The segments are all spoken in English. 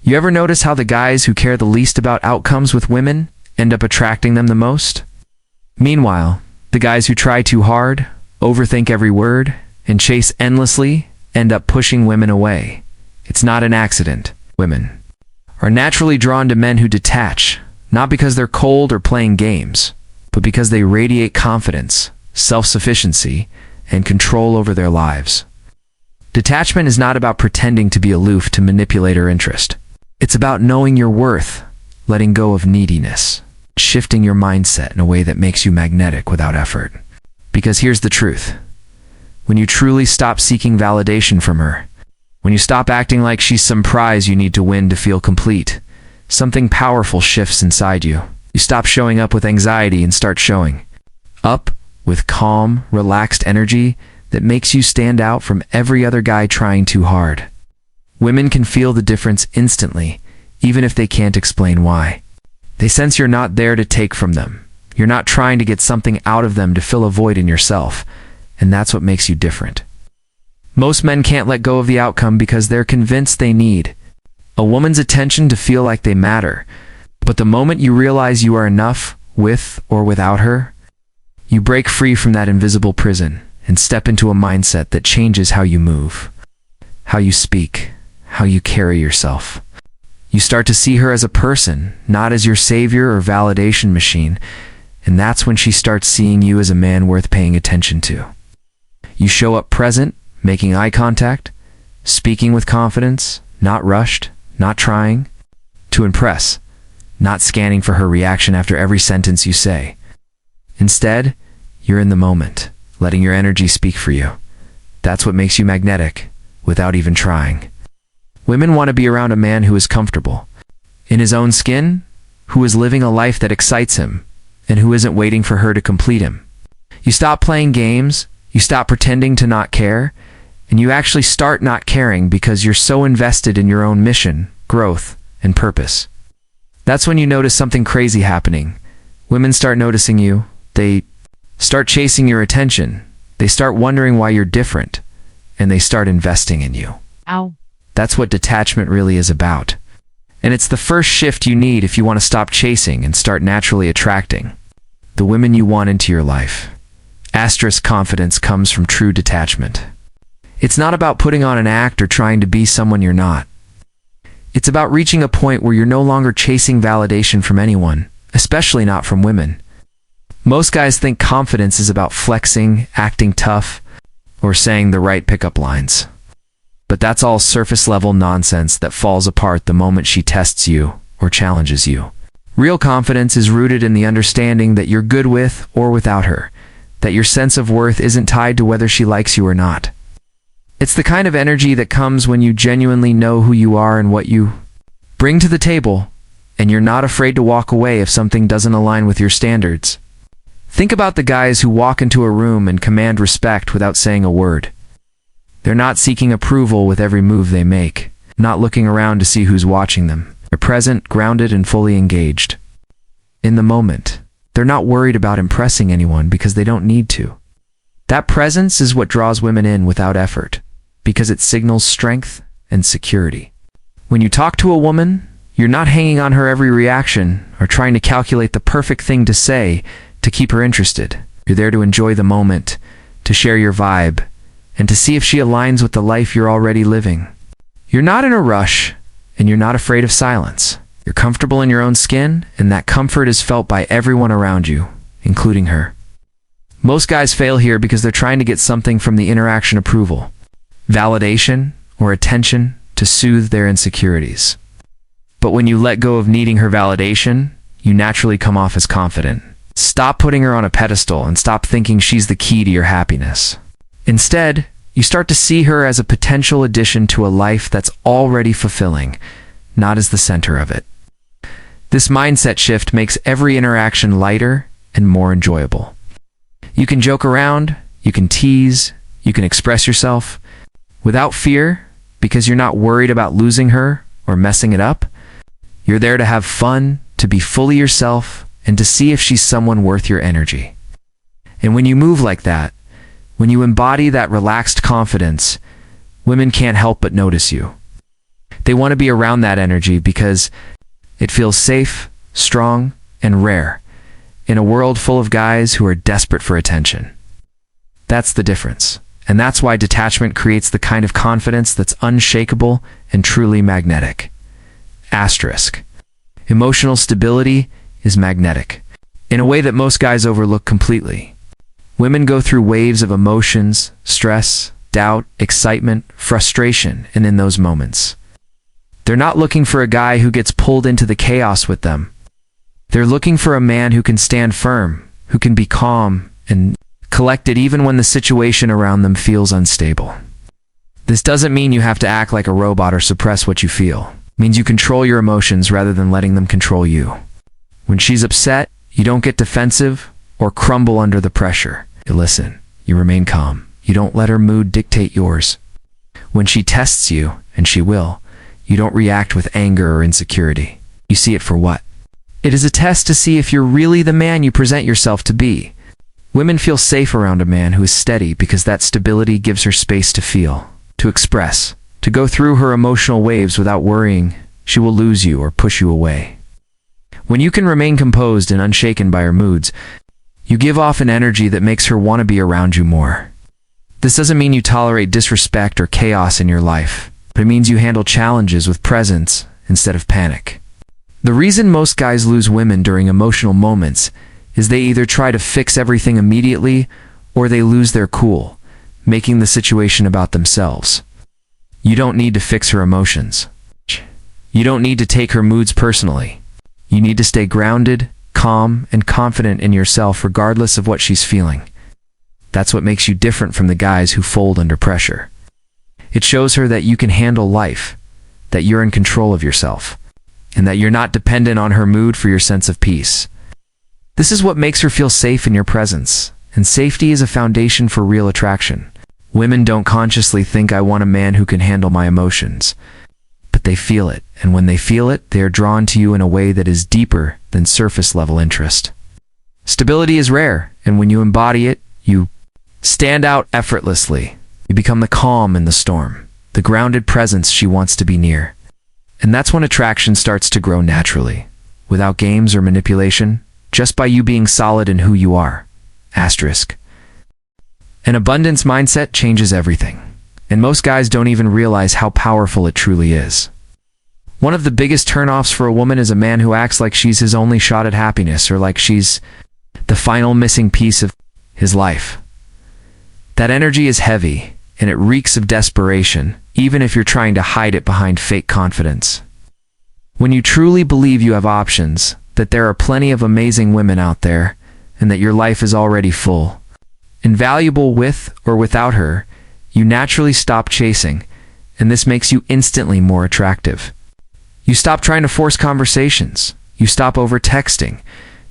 You ever notice how the guys who care the least about outcomes with women end up attracting them the most? Meanwhile, the guys who try too hard, overthink every word, and chase endlessly end up pushing women away. It's not an accident. Women are naturally drawn to men who detach, not because they're cold or playing games, but because they radiate confidence, self-sufficiency, and control over their lives. Detachment is not about pretending to be aloof to manipulate her interest. It's about knowing your worth, letting go of neediness, shifting your mindset in a way that makes you magnetic without effort. Because here's the truth. When you truly stop seeking validation from her, when you stop acting like she's some prize you need to win to feel complete, something powerful shifts inside you. You stop showing up with anxiety and start showing up with calm, relaxed energy that makes you stand out from every other guy trying too hard. Women can feel the difference instantly, even if they can't explain why. They sense you're not there to take from them. You're not trying to get something out of them to fill a void in yourself, and that's what makes you different. Most men can't let go of the outcome because they're convinced they need a woman's attention to feel like they matter. But the moment you realize you are enough, with or without her, you break free from that invisible prison and step into a mindset that changes how you move, how you speak, how you carry yourself. You start to see her as a person, not as your savior or validation machine, and that's when she starts seeing you as a man worth paying attention to. You show up present, making eye contact, speaking with confidence, not rushed, not trying to impress, not scanning for her reaction after every sentence you say. Instead, you're in the moment, letting your energy speak for you. That's what makes you magnetic, without even trying. Women want to be around a man who is comfortable in his own skin, who is living a life that excites him, and who isn't waiting for her to complete him. You stop playing games, you stop pretending to not care, and you actually start not caring because you're so invested in your own mission, growth, and purpose. That's when you notice something crazy happening. Women start noticing you. They start chasing your attention. They start wondering why you're different, and they start investing in you. Ow. That's what detachment really is about. And it's the first shift you need if you want to stop chasing and start naturally attracting the women you want into your life. Asterisk confidence comes from true detachment. It's not about putting on an act or trying to be someone you're not. It's about reaching a point where you're no longer chasing validation from anyone, especially not from women. Most guys think confidence is about flexing, acting tough, or saying the right pickup lines. But that's all surface-level nonsense that falls apart the moment she tests you or challenges you. Real confidence is rooted in the understanding that you're good with or without her, that your sense of worth isn't tied to whether she likes you or not. It's the kind of energy that comes when you genuinely know who you are and what you bring to the table, and you're not afraid to walk away if something doesn't align with your standards. Think about the guys who walk into a room and command respect without saying a word. They're not seeking approval with every move they make, not looking around to see who's watching them. They're present, grounded, and fully engaged. In the moment, they're not worried about impressing anyone because they don't need to. That presence is what draws women in without effort, because it signals strength and security. When you talk to a woman, you're not hanging on her every reaction or trying to calculate the perfect thing to say to keep her interested. You're there to enjoy the moment, to share your vibe, and to see if she aligns with the life you're already living. You're not in a rush, and you're not afraid of silence. You're comfortable in your own skin, and that comfort is felt by everyone around you, including her. Most guys fail here because they're trying to get something from the interaction: approval, validation, or attention to soothe their insecurities. But when you let go of needing her validation, you naturally come off as confident. Stop putting her on a pedestal and stop thinking she's the key to your happiness. Instead, you start to see her as a potential addition to a life that's already fulfilling, not as the center of it. This mindset shift makes every interaction lighter and more enjoyable. You can joke around, you can tease, you can express yourself without fear because you're not worried about losing her or messing it up. You're there to have fun, to be fully yourself, and to see if she's someone worth your energy. And when you move like that, when you embody that relaxed confidence, women can't help but notice you. They want to be around that energy because it feels safe, strong, and rare in a world full of guys who are desperate for attention. That's the difference. And that's why detachment creates the kind of confidence that's unshakable and truly magnetic. Asterisk. Emotional stability is magnetic, in a way that most guys overlook completely. Women go through waves of emotions, stress, doubt, excitement, frustration, and in those moments, they're not looking for a guy who gets pulled into the chaos with them. They're looking for a man who can stand firm, who can be calm and collected even when the situation around them feels unstable. This doesn't mean you have to act like a robot or suppress what you feel. It means you control your emotions rather than letting them control you. When she's upset, you don't get defensive or crumble under the pressure. You listen. You remain calm. You don't let her mood dictate yours. When she tests you, and she will, you don't react with anger or insecurity. You see it for what? It is a test to see if you're really the man you present yourself to be. Women feel safe around a man who is steady because that stability gives her space to feel, to express, to go through her emotional waves without worrying she will lose you or push you away. When you can remain composed and unshaken by her moods, you give off an energy that makes her want to be around you more. This doesn't mean you tolerate disrespect or chaos in your life, but it means you handle challenges with presence instead of panic. The reason most guys lose women during emotional moments is they either try to fix everything immediately or they lose their cool, making the situation about themselves. You don't need to fix her emotions. You don't need to take her moods personally. You need to stay grounded, calm, and confident in yourself regardless of what she's feeling. That's what makes you different from the guys who fold under pressure. It shows her that you can handle life, that you're in control of yourself, and that you're not dependent on her mood for your sense of peace. This is what makes her feel safe in your presence, and safety is a foundation for real attraction. Women don't consciously think I want a man who can handle my emotions, but they feel it, and when they feel it, they are drawn to you in a way that is deeper than surface-level interest. Stability is rare, and when you embody it, you stand out effortlessly. You become the calm in the storm, the grounded presence she wants to be near. And that's when attraction starts to grow naturally, without games or manipulation, just by you being solid in who you are. Asterisk. An abundance mindset changes everything, and most guys don't even realize how powerful it truly is. One of the biggest turnoffs for a woman is a man who acts like she's his only shot at happiness or like she's the final missing piece of his life. That energy is heavy, and it reeks of desperation, even if you're trying to hide it behind fake confidence. When you truly believe you have options, that there are plenty of amazing women out there, and that your life is already full, invaluable with or without her, you naturally stop chasing, and this makes you instantly more attractive. You stop trying to force conversations. You stop over-texting.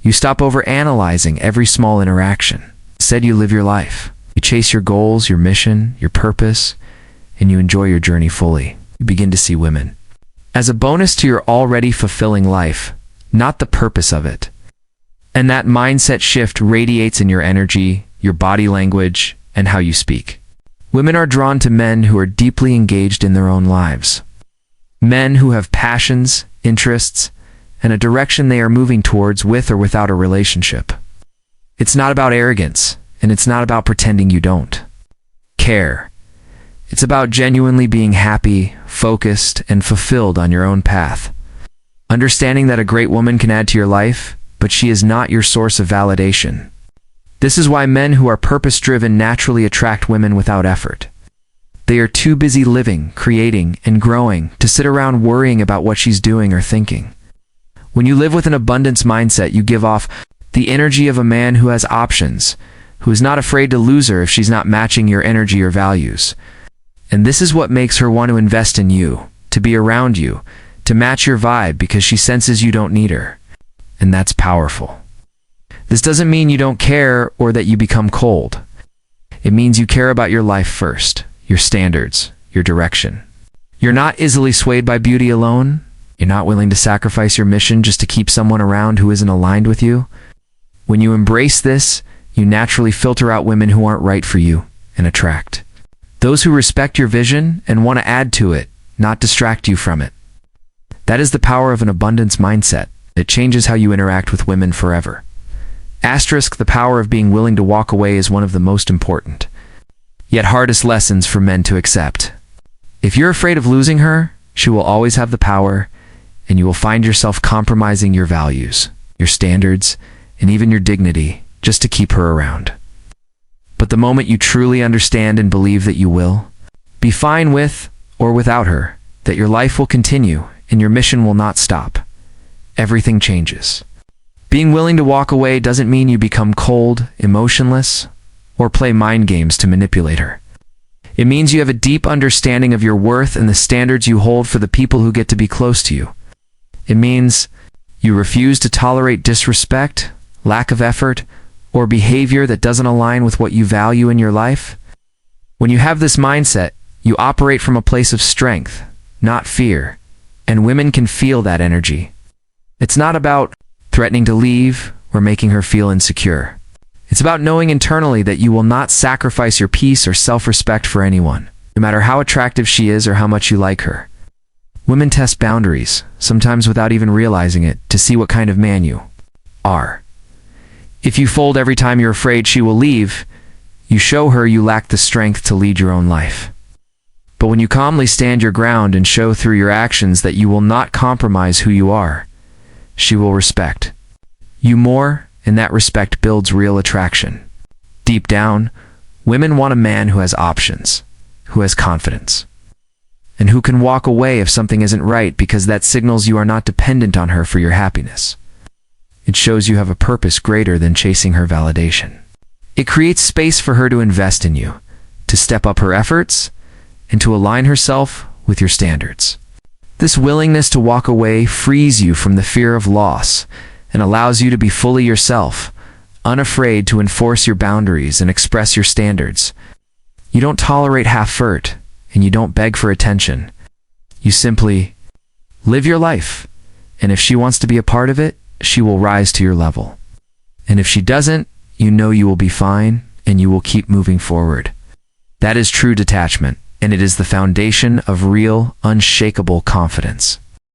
You stop over-analyzing every small interaction. Instead, you live your life. You chase your goals, your mission, your purpose, and you enjoy your journey fully. You begin to see women as a bonus to your already fulfilling life, not the purpose of it. And that mindset shift radiates in your energy, your body language, and how you speak. Women are drawn to men who are deeply engaged in their own lives. Men who have passions, interests, and a direction they are moving towards with or without a relationship. It's not about arrogance, and it's not about pretending you don't care. It's about genuinely being happy, focused, and fulfilled on your own path. Understanding that a great woman can add to your life, but she is not your source of validation. This is why men who are purpose-driven naturally attract women without effort. They are too busy living, creating, and growing to sit around worrying about what she's doing or thinking. When you live with an abundance mindset, you give off the energy of a man who has options, who is not afraid to lose her if she's not matching your energy or values. And this is what makes her want to invest in you, to be around you, to match your vibe because she senses you don't need her. And that's powerful. This doesn't mean you don't care or that you become cold. It means you care about your life first, your standards, your direction. You're not easily swayed by beauty alone. You're not willing to sacrifice your mission just to keep someone around who isn't aligned with you. When you embrace this, you naturally filter out women who aren't right for you and attract those who respect your vision and want to add to it, not distract you from it. That is the power of an abundance mindset. It changes how you interact with women forever. Asterisk, the power of being willing to walk away is one of the most important, yet hardest lessons for men to accept. If you're afraid of losing her, she will always have the power, and you will find yourself compromising your values, your standards, and even your dignity just to keep her around. But the moment you truly understand and believe that you will be fine with or without her, that your life will continue and your mission will not stop, everything changes. Being willing to walk away doesn't mean you become cold, emotionless, or play mind games to manipulate her. It means you have a deep understanding of your worth and the standards you hold for the people who get to be close to you. It means you refuse to tolerate disrespect, lack of effort, or behavior that doesn't align with what you value in your life. When you have this mindset, you operate from a place of strength, not fear, and women can feel that energy. It's not about threatening to leave or making her feel insecure. It's about knowing internally that you will not sacrifice your peace or self-respect for anyone, no matter how attractive she is or how much you like her. Women test boundaries, sometimes without even realizing it, to see what kind of man you are. If you fold every time you're afraid she will leave, you show her you lack the strength to lead your own life. But when you calmly stand your ground and show through your actions that you will not compromise who you are, she will respect you more, and that respect builds real attraction. Deep down, women want a man who has options, who has confidence, and who can walk away if something isn't right, because that signals you are not dependent on her for your happiness. It shows you have a purpose greater than chasing her validation. It creates space for her to invest in you, to step up her efforts, and to align herself with your standards. This willingness to walk away frees you from the fear of loss and allows you to be fully yourself, unafraid to enforce your boundaries and express your standards. You don't tolerate half-effort, and you don't beg for attention. You simply live your life, and if she wants to be a part of it, she will rise to your level. And if she doesn't, you know you will be fine, and you will keep moving forward. That is true detachment, and it is the foundation of real, unshakable confidence.